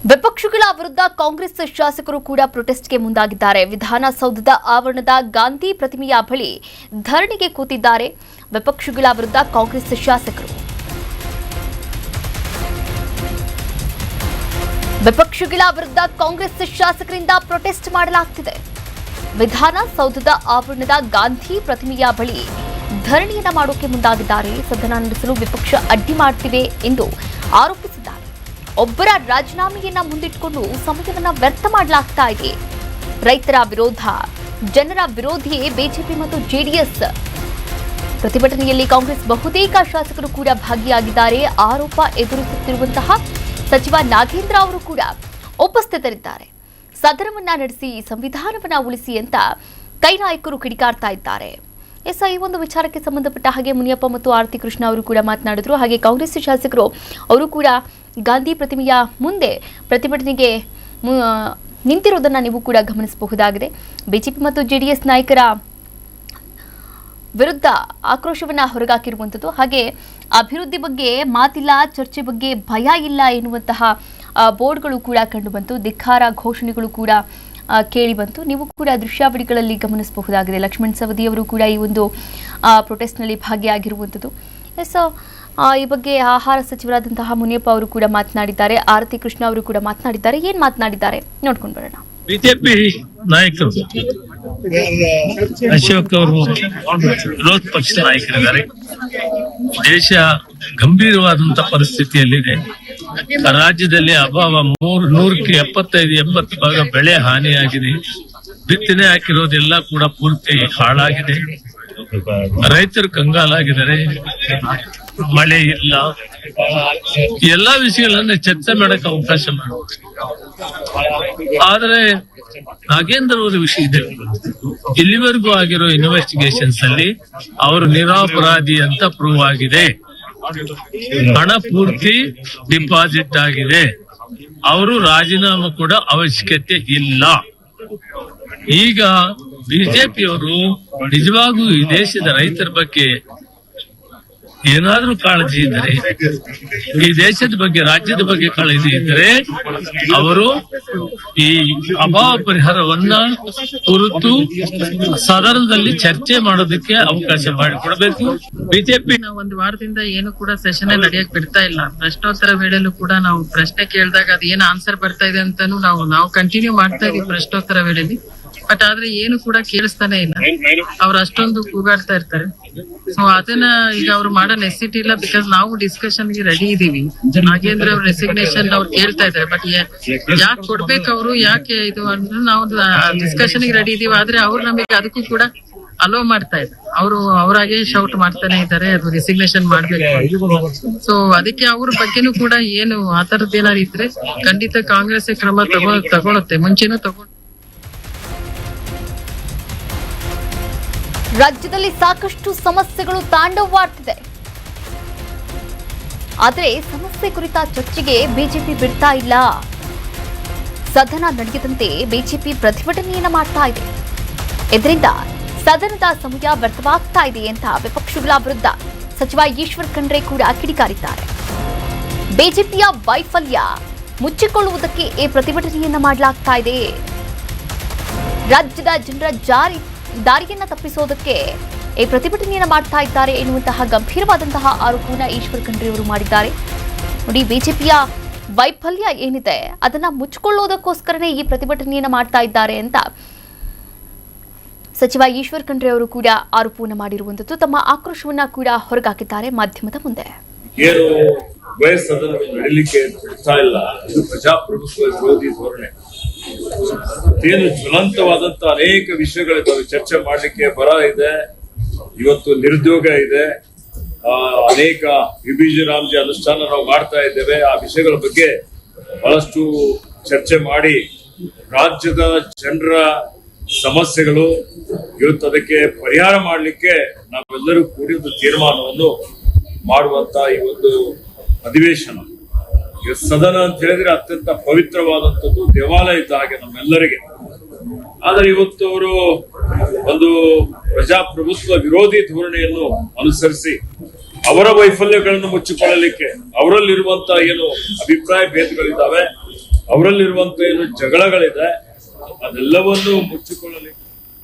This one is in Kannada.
ವಿಪಕ್ಷಗಳ ವಿರುದ್ಧ ಕಾಂಗ್ರೆಸ್ ಶಾಸಕರು ಕೂಡ ಪ್ರೊಟೆಸ್ಟ್ಗೆ ಮುಂದಾಗಿದ್ದಾರೆ. ವಿಧಾನಸೌಧದ ಆವರಣದ ಗಾಂಧಿ ಪ್ರತಿಮೆಯ ಬಳಿ ಧರಣಿಗೆ ಕೂತಿದ್ದಾರೆ ವಿಪಕ್ಷಗಳ ವಿರುದ್ಧ ಕಾಂಗ್ರೆಸ್ ಶಾಸಕರು. ವಿಪಕ್ಷಗಳ ವಿರುದ್ಧ ಕಾಂಗ್ರೆಸ್ ಶಾಸಕರಿಂದ ಪ್ರೊಟೆಸ್ಟ್ ಮಾಡಲಾಗುತ್ತಿದೆ. ವಿಧಾನಸೌಧದ ಆವರಣದ ಗಾಂಧಿ ಪ್ರತಿಮೆಯ ಬಳಿ ಧರಣಿಯನ್ನ ಮಾಡೋಕೆ ಮುಂದಾಗಿದ್ದಾರೆ. ಸದನ ನಡೆಸಲು ವಿಪಕ್ಷ ಅಡ್ಡಿ ಮಾಡ್ತಿವೆ ಎಂದು ಆರೋಪಿಸಿದ್ದಾರೆ. ಒಬ್ಬರ ರಾಜೀನಾಮೆಯನ್ನ ಮುಂದಿಟ್ಟುಕೊಂಡು ಸಮಯವನ್ನ ವ್ಯರ್ಥ ಮಾಡಲಾಗ್ತಾ ಇದೆ. ರೈತರ ವಿರೋಧ, ಜನರ ವಿರೋಧಿಯೇ ಬಿಜೆಪಿ ಮತ್ತು ಜೆಡಿಎಸ್. ಪ್ರತಿಭಟನೆಯಲ್ಲಿ ಕಾಂಗ್ರೆಸ್ ಬಹುತೇಕ ಶಾಸಕರು ಕೂಡ ಭಾಗಿಯಾಗಿದ್ದಾರೆ. ಆರೋಪ ಎದುರಿಸುತ್ತಿರುವಂತಹ ಸಚಿವ ನಾಗೇಂದ್ರ ಅವರು ಕೂಡ ಉಪಸ್ಥಿತರಿದ್ದಾರೆ. ಸದನವನ್ನ ನಡೆಸಿ ಸಂವಿಧಾನವನ್ನ ಉಳಿಸಿ ಅಂತ ಕೈ ನಾಯಕರು ಕಿಡಿಕಾರ್ತಾ ಇದ್ದಾರೆ. ಈ ಒಂದು ವಿಚಾರಕ್ಕೆ ಸಂಬಂಧಪಟ್ಟ ಹಾಗೆ ಮುನಿಯಪ್ಪ ಮತ್ತು ಆರತಿ ಕೃಷ್ಣ ಅವರು ಕೂಡ ಮಾತನಾಡಿದ್ರು. ಹಾಗೆ ಕಾಂಗ್ರೆಸ್ ಶಾಸಕರು ಅವರು ಕೂಡ ಗಾಂಧಿ ಪ್ರತಿಮೆಯ ಮುಂದೆ ಪ್ರತಿಭಟನೆಗೆ ನಿಂತಿರೋದನ್ನ ನೀವು ಕೂಡ ಗಮನಿಸಬಹುದಾಗಿದೆ. ಬಿಜೆಪಿ ಮತ್ತು ಜೆಡಿಎಸ್ ನಾಯಕರ ವಿರುದ್ಧ ಆಕ್ರೋಶವನ್ನ ಹೊರಗಾಕಿರುವಂಥದ್ದು. ಹಾಗೆ ಅಭಿವೃದ್ಧಿ ಬಗ್ಗೆ ಮಾತಿಲ್ಲ, ಚರ್ಚೆ ಬಗ್ಗೆ ಭಯ ಇಲ್ಲ ಎನ್ನುವಂತಹ ಬೋರ್ಡ್ಗಳು ಕೂಡ ಕಂಡುಬಂತು. ಧಿಕ್ಕಾರ ಘೋಷಣೆಗಳು ಕೂಡ ಕೇಳಿ ಬಂತು. ನೀವು ಕೂಡ ದೃಶ್ಯಾವಳಿಗಳಲ್ಲಿ ಗಮನಿಸಬಹುದಾಗಿದೆ. ಲಕ್ಷ್ಮಣ್ ಸವದಿ ಅವರು ಕೂಡ ಈ ಒಂದು ಪ್ರೊಟೆಸ್ಟ್ನಲ್ಲಿ ಭಾಗಿಯಾಗಿರುವಂಥದ್ದು. ಈ ಬಗ್ಗೆ ಆಹಾರ ಸಚಿವರಾದಂತಹ ಮುನಿಯಪ್ಪ ಅವರು ಕೂಡ ಮಾತನಾಡಿದ್ದಾರೆ. ಆರತಿ ಕೃಷ್ಣ ಅವರು ಕೂಡ ಮಾತನಾಡಿದ್ದಾರೆ. ಏನ್ ಮಾತನಾಡಿದ್ದಾರೆ ನೋಡ್ಕೊಂಡು ಬರೋಣ. ಬಿಜೆಪಿ ನಾಯಕರು ಅಶೋಕ್ ಅವರು ವಿರೋಧ ಪಕ್ಷದ ನಾಯಕರಿದ್ದಾರೆ. ದೇಶ ಗಂಭೀರವಾದಂತಹ ಪರಿಸ್ಥಿತಿಯಲ್ಲಿದೆ. ರಾಜ್ಯದಲ್ಲಿ ಅಭಾವ 100% 80% ಬೆಳೆ ಹಾನಿಯಾಗಿದೆ. ಬಿತ್ತನೆ ಹಾಕಿರೋದೆಲ್ಲ ಕೂಡ ಪೂರ್ತಿ ಹಾಳಾಗಿದೆ. ರೈತರು ಕಂಗಾಲಾಗಿದ್ದಾರೆ. ಮಳೆ ಇಲ್ಲ. ಎಲ್ಲಾ ವಿಷಯಗಳನ್ನ ಚರ್ಚೆ ಮಾಡಕ್ಕೆ ಅವಕಾಶ ಮಾಡುವುದು. ಆದರೆ ನಾಗೇಂದ್ರ ಅವರ ವಿಷಯದಲ್ಲಿ ಇಲ್ಲಿವರೆಗೂ ಆಗಿರೋ ಇನ್ವೆಸ್ಟಿಗೇಷನ್ಸ್ ಅಲ್ಲಿ ಅವರು ನಿರಪರಾಧಿ ಅಂತ ಪ್ರೂವ್ ಆಗಿದೆ. ಹಣ ಪೂರ್ತಿ ಡಿಪಾಸಿಟ್ ಆಗಿದೆ. ಅವರು ರಾಜೀನಾಮೆ ಕೂಡ ಅವಶ್ಯಕತೆ ಇಲ್ಲ. ಈಗ ಬಿಜೆಪಿಯವರು ನಿಜವಾಗೂ ಈ ದೇಶದ ರೈತರ ಬಗ್ಗೆ ಏನಾದ್ರೂ ಕಾಳಜಿ ಇದ್ದರೆ, ಈ ದೇಶದ ಬಗ್ಗೆ, ರಾಜ್ಯದ ಬಗ್ಗೆ ಕಾಳಜಿ ಇದ್ದರೆ ಅವರು ಈ ಅಭಾವ ಪರಿಹಾರವನ್ನ ಕುರಿತು ಸದನದಲ್ಲಿ ಚರ್ಚೆ ಮಾಡೋದಕ್ಕೆ ಅವಕಾಶ ಮಾಡಿಕೊಡಬೇಕು. ಬಿಜೆಪಿ ಒಂದು ವಾರದಿಂದ ಏನು ಕೂಡ ಸೆಷನ್ ನಡೆಯಕ್ ಬಿಡ್ತಾ ಇಲ್ಲ. ಪ್ರಶ್ನೋತ್ತರ ವೇಳೆಯಲ್ಲೂ ಕೂಡ ನಾವು ಪ್ರಶ್ನೆ ಕೇಳಿದಾಗ ಅದ್ ಏನ್ ಆನ್ಸರ್ ಬರ್ತಾ ಇದೆ ಅಂತಾನು ನಾವು ಕಂಟಿನ್ಯೂ ಮಾಡ್ತಾ ಇದೀವಿ ಪ್ರಶ್ನೋತ್ತರ ವೇಳೆಯಲ್ಲಿ. ಬಟ್ ಆದ್ರೆ ಏನು ಕೂಡ ಕೇಳಿಸ್ತಾನೆ ಇಲ್ಲ. ಅವ್ರು ಅಷ್ಟೊಂದು ಕೂಗಾಡ್ತಾ ಇರ್ತಾರೆ. ಸೊ ಅದನ್ನ ಈಗ ಅವ್ರು ಮಾಡೋ ನೆಸಿಟಿ ಇಲ್ಲ. ಬಿಕಾಸ್ ನಾವು ಡಿಸ್ಕಷನ್ ಗೆ ರೆಡಿ ಇದೀವಿ. ನಾಗೇಂದ್ರ ಅವ್ರ ರೆಸಿಗ್ನೇಷನ್ ಅವ್ರು ಕೇಳ್ತಾ ಇದ್ದಾರೆ. ಬಟ್ ಯಾಕೆ ಕೊಡ್ಬೇಕು ಅವರು, ಯಾಕೆ ಇದು ಅಂದ್ರೆ ನಾವು ಡಿಸ್ಕಷನ್ ಗೆ ರೆಡಿ ಇದೀವಿ. ಆದ್ರೆ ಅವ್ರು ನಮಗೆ ಅದಕ್ಕೂ ಕೂಡ ಅಲೋ ಮಾಡ್ತಾ ಇದ್ದಾರೆ. ಅವರು ಅವರಾಗೆ ಶೌಟ್ ಮಾಡ್ತಾನೆ ಇದ್ದಾರೆ, ಅದು ರೆಸಿಗ್ನೇಷನ್ ಮಾಡ್ಬೇಕು. ಸೊ ಅದಕ್ಕೆ ಅವ್ರ ಬಗ್ಗೆನೂ ಕೂಡ ಏನು ಆ ತರದ್ ಏನಾದ್ರು ಇದ್ರೆ ಖಂಡಿತ ಕಾಂಗ್ರೆಸ್ ಕ್ರಮ ತಗೊಳುತ್ತೆ. ಮುಂಚೆನೂ ತಗೊಂಡು ರಾಜ್ಯದಲ್ಲಿ ಸಾಕಷ್ಟು ಸಮಸ್ಯೆಗಳು ತಾಂಡವವಾಡ್ತಿದೆ. ಆದರೆ ಸಮಸ್ಯೆ ಕುರಿತ ಚರ್ಚೆಗೆ ಬಿಜೆಪಿ ಬಿಡ್ತಾ ಇಲ್ಲ. ಸದನ ನಡೆಯದಂತೆ ಬಿಜೆಪಿ ಪ್ರತಿಭಟನೆಯನ್ನ ಮಾಡ್ತಾ ಇದೆ. ಇದರಿಂದ ಸದನದ ಸಮಯ ವ್ಯರ್ಥವಾಗ್ತಾ ಇದೆ ಅಂತ ವಿಪಕ್ಷಗಳ ವಿರುದ್ಧ ಸಚಿವ ಈಶ್ವರ್ ಖಂಡ್ರೆ ಕೂಡ ಕಿಡಿಕಾರಿದ್ದಾರೆ. ಬಿಜೆಪಿಯ ವೈಫಲ್ಯ ಮುಚ್ಚಿಕೊಳ್ಳುವುದಕ್ಕೆ ಈ ಪ್ರತಿಭಟನೆಯನ್ನ ಮಾಡಲಾಗ್ತಾ ಇದೆ. ರಾಜ್ಯದ ಜನರ ದಾರಿಯನ್ನ ತಪ್ಪಿಸೋದಕ್ಕೆ ಈ ಪ್ರತಿಭಟನೆಯನ್ನ ಮಾಡ್ತಾ ಇದ್ದಾರೆ ಎನ್ನುವಂತಹ ಗಂಭೀರವಾದಂತಹ ಆರೋಪವನ್ನ ಈಶ್ವರ್ ಖಂಡ್ರೆ ಅವರು ಮಾಡಿದ್ದಾರೆ. ನೋಡಿ, ಬಿಜೆಪಿಯ ವೈಫಲ್ಯ ಏನಿದೆ ಅದನ್ನ ಮುಚ್ಚಿಕೊಳ್ಳೋದಕ್ಕೋಸ್ಕರನೇ ಈ ಪ್ರತಿಭಟನೆಯನ್ನ ಮಾಡ್ತಾ ಇದ್ದಾರೆ ಅಂತ ಸಚಿವ ಈಶ್ವರ್ ಖಂಡ್ರೆ ಅವರು ಕೂಡ ಆರೋಪವನ್ನ ಮಾಡಿರುವಂತದ್ದು. ತಮ್ಮ ಆಕ್ರೋಶವನ್ನ ಕೂಡ ಹೊರಗಾಕಿದ್ದಾರೆ ಮಾಧ್ಯಮದ ಮುಂದೆ. ಏನು ವಯಸ್ಸದನ್ನು ನಡೀಲಿಕ್ಕೆ ಬಿಡ್ತಾ ಇಲ್ಲ, ಇದು ಪ್ರಜಾಪ್ರಭುತ್ವ ವಿರೋಧಿ ಧೋರಣೆ. ಏನು ಜ್ವಲಂತವಾದಂತ ಅನೇಕ ವಿಷಯಗಳಿದ್ದಾವೆ ಚರ್ಚೆ ಮಾಡ್ಲಿಕ್ಕೆ. ಬರ ಇದೆ, ಇವತ್ತು ನಿರುದ್ಯೋಗ ಇದೆ, ಅನೇಕ ವಿಭಜನಾಂಶ ಅನುಷ್ಠಾನ ನಾವು ಮಾಡ್ತಾ ಇದ್ದೇವೆ. ಆ ವಿಷಯಗಳ ಬಗ್ಗೆ ಬಹಳಷ್ಟು ಚರ್ಚೆ ಮಾಡಿ ರಾಜ್ಯದ ಜನರ ಸಮಸ್ಯೆಗಳು ಇವತ್ತು ಅದಕ್ಕೆ ಪರಿಹಾರ ಮಾಡಲಿಕ್ಕೆ ನಾವೆಲ್ಲರೂ ಕೂಡಿ ಒಂದು ತೀರ್ಮಾನವನ್ನು ಮಾಡುವಂತ ಈ ಒಂದು ಅಧಿವೇಶನ. ಈಗ ಸದನ ಅಂತ ಹೇಳಿದ್ರೆ ಅತ್ಯಂತ ಪವಿತ್ರವಾದಂಥದ್ದು, ದೇವಾಲಯ ಇದ್ದ ಹಾಗೆ ನಮ್ಮೆಲ್ಲರಿಗೆ. ಆದ್ರೆ ಇವತ್ತು ಅವರು ಒಂದು ಪ್ರಜಾಪ್ರಭುತ್ವ ವಿರೋಧಿ ಧೋರಣೆಯನ್ನು ಅನುಸರಿಸಿ ಅವರ ವೈಫಲ್ಯಗಳನ್ನು ಮುಚ್ಚಿಕೊಳ್ಳಲಿಕ್ಕೆ ಅವರಲ್ಲಿರುವಂತಹ ಏನು ಅಭಿಪ್ರಾಯ ಭೇದಗಳಿದ್ದಾವೆ ಅವರಲ್ಲಿರುವಂತ ಏನು ಜಗಳಗಳಿದೆ ಅದೆಲ್ಲವನ್ನೂ ಮುಚ್ಚಿಕೊಳ್ಳಲಿಕ್ಕೆ